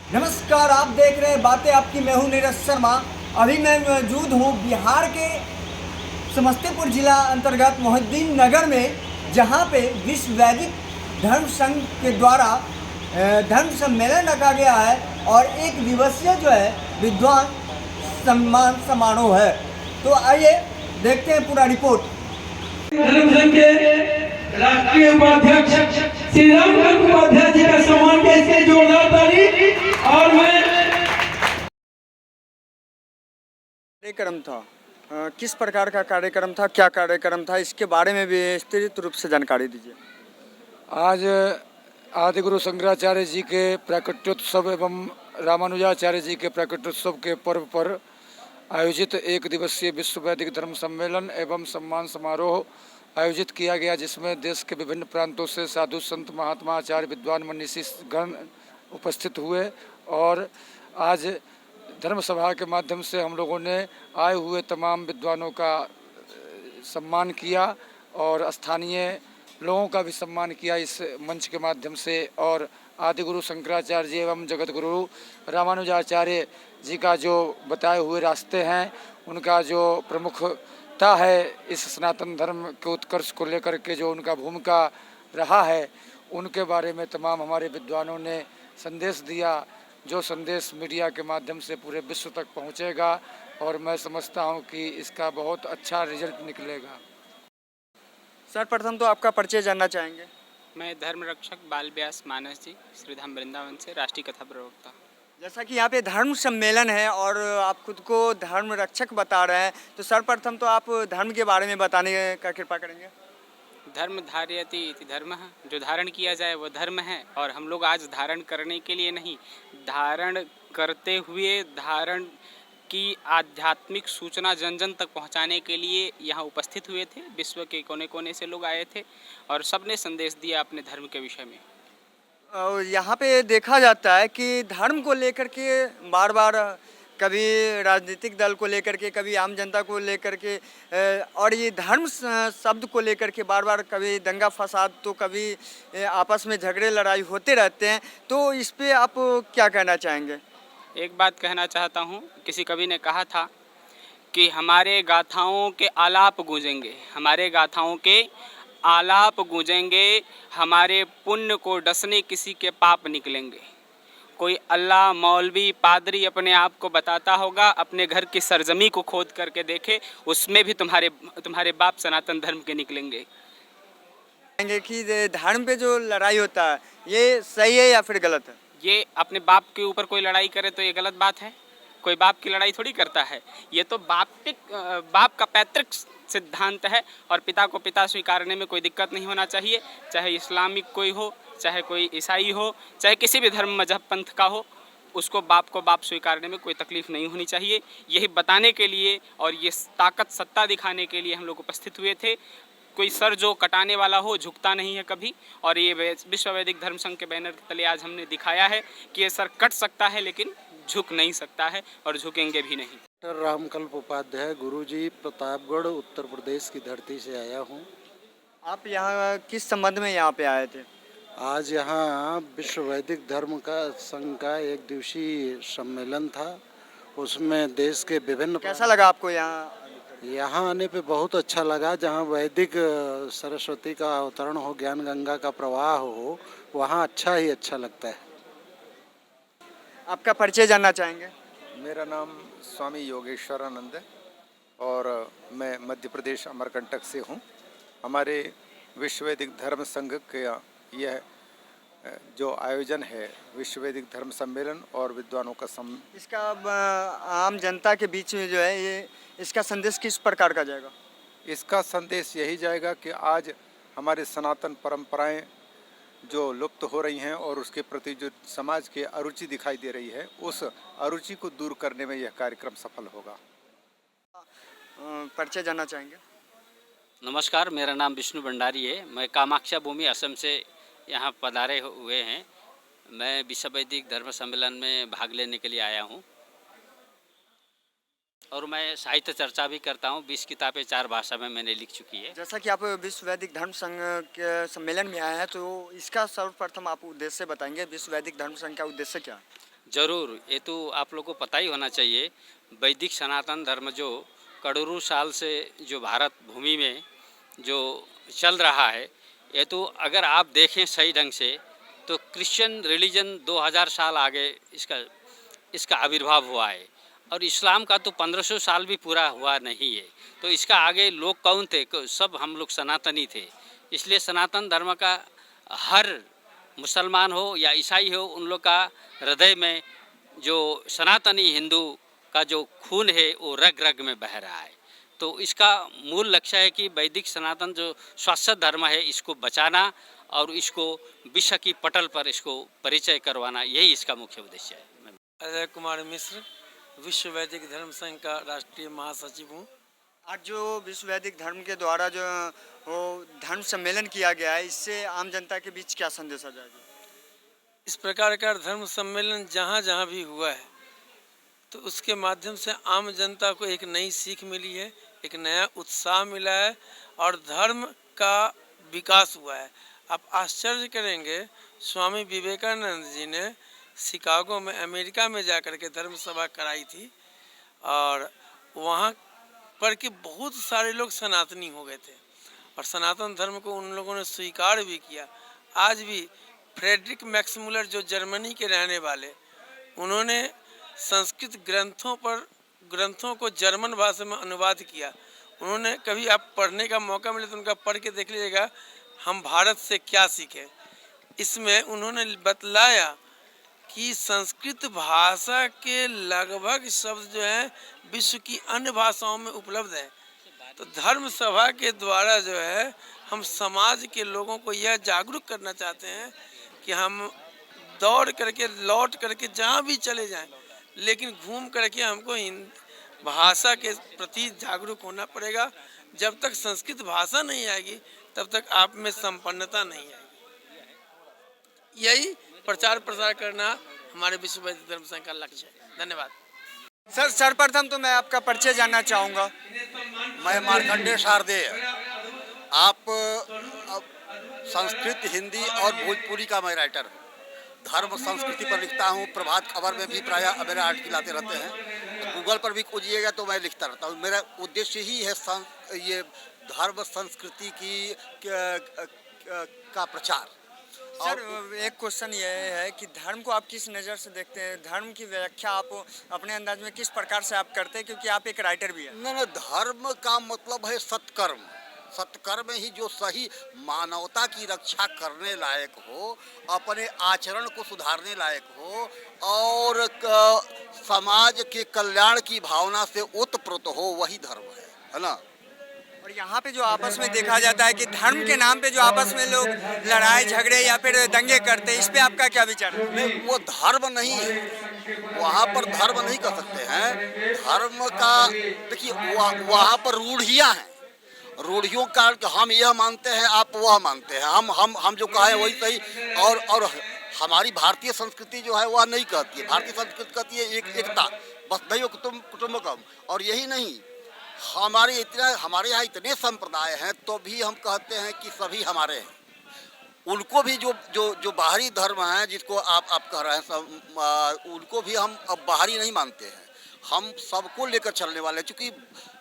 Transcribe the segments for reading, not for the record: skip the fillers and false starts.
नमस्कार, आप देख रहे हैं बातें आपकी। मैं हूं नीरज शर्मा। अभी मैं मौजूद हूं बिहार के समस्तीपुर जिला अंतर्गत मोहिउद्दीन नगर में, जहां पे विश्व वैदिक धर्म संघ के द्वारा धर्म सम्मेलन रखा गया है और एक दिवसीय जो है विद्वान सम्मान समारोह है। तो आइए देखते हैं पूरा रिपोर्ट। धर्म संघ के राष्ट्रीय उपाध्यक्ष श्री रामचंद्र उपाध्याय जी का सम्मान के इसके जोरदार ताली। और मैं कार्यक्रम था, किस प्रकार का कार्यक्रम था, क्या कार्यक्रम था, इसके बारे में भी विस्तृत रूप से जानकारी दीजिए। आज आदिगुरु शंकराचार्य जी के प्राकट्योत्सव एवं रामानुजाचार्य जी के प्राकट्योत्सव के पर्व पर आयोजित एक दिवसीय विश्व वैदिक धर्म सम्मेलन एवं सम्मान समारोह आयोजित किया गया, जिसमें देश के विभिन्न प्रांतों से साधु संत महात्मा आचार्य विद्वान मनीषी गण उपस्थित हुए। और आज धर्म सभा के माध्यम से हम लोगों ने आए हुए तमाम विद्वानों का सम्मान किया और स्थानीय लोगों का भी सम्मान किया इस मंच के माध्यम से। और आदिगुरु शंकराचार्य जी एवं जगत गुरु रामानुजाचार्य जी का जो बताए हुए रास्ते हैं, उनका जो प्रमुखता है इस सनातन धर्म के उत्कर्ष को लेकर के जो उनका भूमिका रहा है, उनके बारे में तमाम हमारे विद्वानों ने संदेश दिया, जो संदेश मीडिया के माध्यम से पूरे विश्व तक पहुंचेगा। और मैं समझता हूं कि इसका बहुत अच्छा रिजल्ट निकलेगा। सर्वप्रथम तो आपका परिचय जानना चाहेंगे। मैं धर्म रक्षक बाल व्यास मानस जी, श्रीधाम वृंदावन से राष्ट्रीय कथा प्रवक्ता। जैसा कि यहाँ पे धर्म सम्मेलन है और आप खुद को धर्म रक्षक बता रहे हैं, तो सर्वप्रथम तो आप धर्म के बारे में बताने का कृपा करेंगे। धर्म धारयति इति धर्मः, जो धारण किया जाए वो धर्म है। और हम लोग आज धारण करने के लिए नहीं, धारण करते हुए धारण की आध्यात्मिक सूचना जन जन तक पहुंचाने के लिए यहाँ उपस्थित हुए थे। विश्व के कोने कोने से लोग आए थे और सबने संदेश दिया अपने धर्म के विषय में। और यहाँ पे देखा जाता है कि धर्म को लेकर के बार बार कभी राजनीतिक दल को लेकर के, कभी आम जनता को लेकर के, और ये धर्म शब्द को लेकर के बार बार कभी दंगा फसाद, तो कभी आपस में झगड़े लड़ाई होते रहते हैं। तो इस पे आप क्या कहना चाहेंगे? एक बात कहना चाहता हूँ, किसी कवि ने कहा था कि हमारे गाथाओं के आलाप गूंजेंगे, हमारे गाथाओं के आलाप गूंजेंगे, हमारे पुण्य को डसने किसी के पाप निकलेंगे। कोई अल्लाह, मौलवी, पादरी अपने आप को बताता होगा, अपने घर की सरजमी को खोद करके देखे, उसमें भी तुम्हारे बाप सनातन धर्म के निकलेंगे। कि धर्म पे जो लड़ाई होता है ये सही है या फिर गलत है? ये अपने बाप के ऊपर कोई लड़ाई करे तो ये गलत बात है। कोई बाप की लड़ाई थोड़ी करता है, ये तो बाप का पैतृक सिद्धांत है और पिता को पिता स्वीकारने में कोई दिक्कत नहीं होना चाहिए। चाहे इस्लामिक कोई हो, चाहे कोई ईसाई हो, चाहे किसी भी धर्म मजहब पंथ का हो, उसको बाप को बाप स्वीकारने में कोई तकलीफ नहीं होनी चाहिए। यही बताने के लिए और ये ताकत सत्ता दिखाने के लिए हम लोग उपस्थित हुए थे। कोई सर जो कटाने वाला हो झुकता नहीं है कभी। और ये विश्व वैदिक धर्म संघ के बैनर के तले आज हमने दिखाया है कि ये सर कट सकता है लेकिन झुक नहीं सकता है और झुकेंगे भी नहीं। डॉक्टर रामकल्प उपाध्याय, गुरुजी, प्रतापगढ़, उत्तर प्रदेश की धरती से आया हूँ। आप यहाँ किस संबंध में यहाँ पे आए थे? आज यहाँ विश्व वैदिक धर्म का संघ का एक दिवसीय सम्मेलन था, उसमें देश के विभिन्न। कैसा लगा आपको यहाँ आने पे? बहुत अच्छा लगा। जहाँ वैदिक सरस्वती का अवतरण हो, ज्ञान गंगा का प्रवाह हो, वहाँ अच्छा ही अच्छा लगता है। आपका परिचय जानना चाहेंगे? मेरा नाम स्वामी योगेश्वरानंद है और मैं मध्य प्रदेश अमरकंटक से हूँ। हमारे विश्व वैदिक धर्म संघ के यह जो आयोजन है, विश्व वैदिक धर्म सम्मेलन और विद्वानों का इसका आम जनता के बीच में जो है, ये इसका संदेश किस प्रकार का जाएगा? इसका संदेश यही जाएगा कि आज हमारे सनातन परंपराएं जो लुप्त हो रही हैं और उसके प्रति जो समाज के अरुचि दिखाई दे रही है, उस अरुचि को दूर करने में यह कार्यक्रम सफल होगा। परिचय जानना चाहेंगे? नमस्कार, मेरा नाम विष्णु भंडारी है। मैं कामाख्या भूमि असम से यहाँ पधारे हुए हैं। मैं विश्व वैदिक धर्म सम्मेलन में भाग लेने के लिए आया हूँ और मैं साहित्य चर्चा भी करता हूँ। 20 किताबें 4 भाषा में मैंने लिख चुकी है। जैसा कि आप विश्व वैदिक धर्म संघ के सम्मेलन में आए हैं, तो इसका सर्वप्रथम आप उद्देश्य बताएंगे। विश्व वैदिक धर्म संघ का उद्देश्य क्या है? जरूर, ये तो आप लोग को पता ही होना चाहिए। वैदिक सनातन धर्म जो करोड़ों साल से जो भारत भूमि में जो चल रहा है, ये तो अगर आप देखें सही ढंग से तो क्रिश्चियन रिलीजन 2000 साल आगे इसका आविर्भाव हुआ है, और इस्लाम का तो 1500 साल भी पूरा हुआ नहीं है। तो इसका आगे लोग कौन थे? सब हम लोग सनातनी थे। इसलिए सनातन धर्म का हर मुसलमान हो या ईसाई हो, उन लोग का हृदय में जो सनातनी हिंदू का जो खून है वो रग रग में बह रहा है। तो इसका मूल लक्ष्य है कि वैदिक सनातन जो शाश्वत धर्म है इसको बचाना और इसको विश्व की पटल पर इसको परिचय करवाना, यही इसका मुख्य उद्देश्य है। अजय कुमार मिश्र, विश्व वैदिक धर्म संघ का राष्ट्रीय महासचिव हूँ। आज जो विश्व वैदिक धर्म के द्वारा जो वो धर्म सम्मेलन किया गया है, इससे आम जनता के बीच क्या संदेश आ जाएगा? इस प्रकार का धर्म सम्मेलन जहाँ जहाँ भी हुआ है तो उसके माध्यम से आम जनता को एक नई सीख मिली है, एक नया उत्साह मिला है और धर्म का विकास हुआ है। आप आश्चर्य करेंगे, स्वामी विवेकानंद जी ने शिकागो में अमेरिका में जाकर के धर्म सभा कराई थी और वहाँ पर कि बहुत सारे लोग सनातनी हो गए थे और सनातन धर्म को उन लोगों ने स्वीकार भी किया। आज भी फ्रेडरिक मैक्समुलर जो जर्मनी के रहने वाले, उन्होंने संस्कृत ग्रंथों को जर्मन भाषा में अनुवाद किया। उन्होंने, कभी आप पढ़ने का मौका मिले तो उनका पढ़ के देख लीजिएगा, हम भारत से क्या सीखें। इसमें उन्होंने बतलाया कि संस्कृत भाषा के लगभग शब्द जो हैं विश्व की अन्य भाषाओं में उपलब्ध हैं। तो धर्म सभा के द्वारा जो है हम समाज के लोगों को यह जागरूक करना चाहते हैं कि हम दौड़ करके लौट करके जहाँ भी चले जाएं, लेकिन घूम करके हमको भाषा के प्रति जागरूक होना पड़ेगा। जब तक संस्कृत भाषा नहीं आएगी तब तक आप में संपन्नता नहीं आएगी। यही प्रचार प्रसार करना हमारे विश्व वैदिक धर्म संघ का लक्ष्य है। धन्यवाद। सर, सर्वप्रथम तो मैं आपका परिचय जानना चाहूँगा। मैं मार्कंडेय शारदेय। आप संस्कृत, हिंदी और भोजपुरी का मैं राइटर हूँ। धर्म संस्कृति पर लिखता हूँ। प्रभात खबर में भी प्रायः मेरे आर्टिकल आते रहते हैं। गूगल पर भी खोजिएगा तो मैं लिखता रहता हूँ। मेरा उद्देश्य ही है ये धर्म संस्कृति का प्रचार। सर, एक क्वेश्चन ये है कि धर्म को आप किस नज़र से देखते हैं? धर्म की व्याख्या आप अपने अंदाज में किस प्रकार से आप करते हैं, क्योंकि आप एक राइटर भी हैं? नहीं, धर्म का मतलब है सत्कर्म। सत्कर्म ही जो सही मानवता की रक्षा करने लायक हो, अपने आचरण को सुधारने लायक हो और समाज के कल्याण की भावना से ओतप्रोत हो, वही धर्म है ना। और यहाँ पे जो आपस में देखा जाता है कि धर्म के नाम पे जो आपस में लोग लड़ाई झगड़े या फिर दंगे करते हैं, इस पे आपका क्या विचार है? नहीं, वो धर्म नहीं है। वहाँ पर धर्म नहीं कर सकते हैं। धर्म का देखिए, वहाँ पर रूढ़ियाँ हैं। रूढ़ियों का हम यह मानते हैं, आप वह मानते हैं। हम जो कहे वही सही। और हमारी भारतीय संस्कृति जो है वह नहीं कहती है। भारतीय संस्कृति कहती है एकता, वसुधैव कुटुम्बकम। और यही नहीं, हमारे यहाँ इतने संप्रदाय हैं तो भी हम कहते हैं कि सभी हमारे हैं। उनको भी जो बाहरी धर्म है जिसको आप कह रहे हैं, उनको भी हम अब बाहरी नहीं मानते हैं। हम सबको लेकर चलने वाले, क्योंकि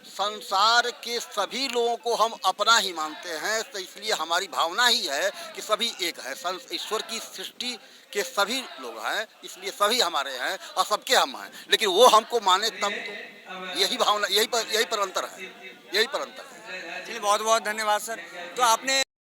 संसार के सभी लोगों को हम अपना ही मानते हैं। तो इसलिए हमारी भावना ही है कि सभी एक है। ईश्वर की सृष्टि के सभी लोग हैं, इसलिए सभी हमारे हैं और सबके हम हैं। लेकिन वो हमको माने तब तो यही भावना, यही पर अंतर है। चलिए, बहुत बहुत धन्यवाद सर। तो आपने